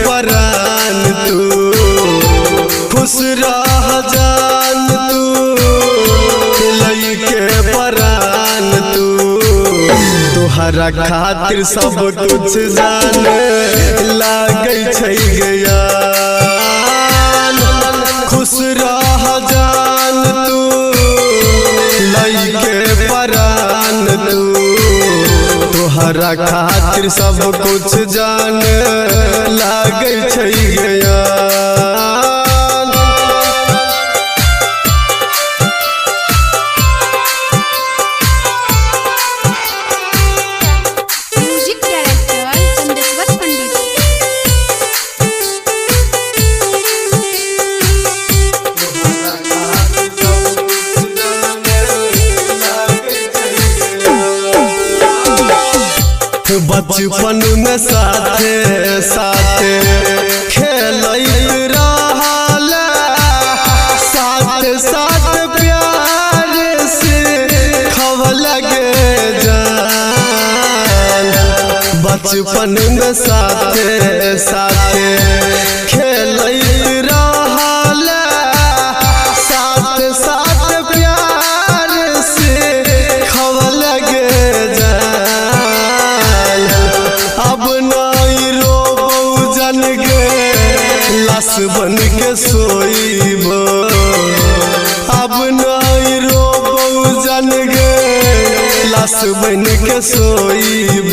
परान तू खुश रह जान तू लइके परान तू तोहरा खातिर सब कुछ जाने लागे छै गया खुश रह जान तू लइके परान तू तोहरा खातिर सब कुछ जाने लागे छै गया बचपन में साथे साथे खेलैत रहल साथ साथ प्यार से खब लगे जान बचपन में साथे साथे खेलैत रहल साथ साथ प्यार से खब लगे लाश बन के सोईब अब नहीं रोबौ जन गे लाश बन के सोईब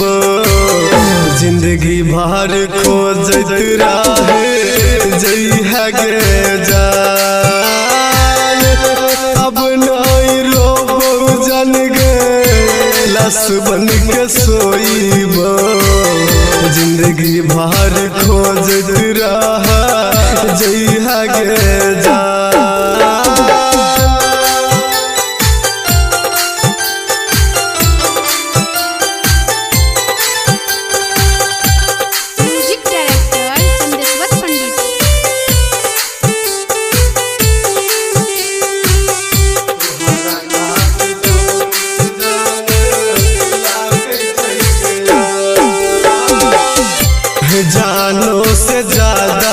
जिंदगी भर खोजत रहे जइहा गे जान अब नहीं रोबौ जन गे लाश बन के सोईब जिंदगी भर खोजत रहा जइहा गे जानो से ज्यादा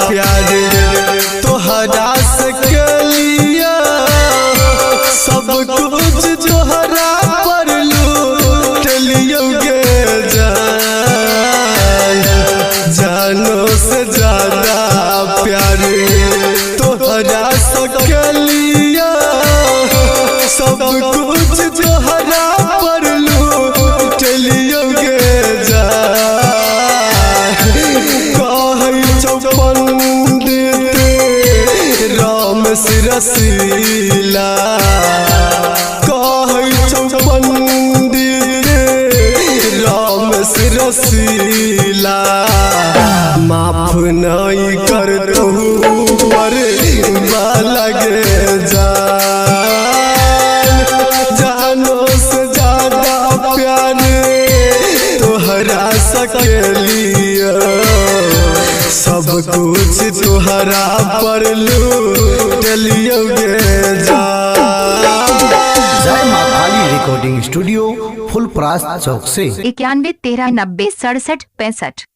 प्यार तोहरा से कलिया सब कुछ तोहरा पर लूटलियो गे जान जानो से ज्यादा प्यार तोहरा से कलिया सब कुछ तोहरा पर लूटलियो गे पंडित राम रसीला कहै छौ पंडित राम रसीला माफ नहीं करतौ पर लगे जानो से ज्यादा प्यार तोहरा सकेलिया सब कुछ तोहरा पर लूटलियो गे जय मां काली रिकॉर्डिंग स्टूडियो फुलपरास चौक से 91 13 90 67 65।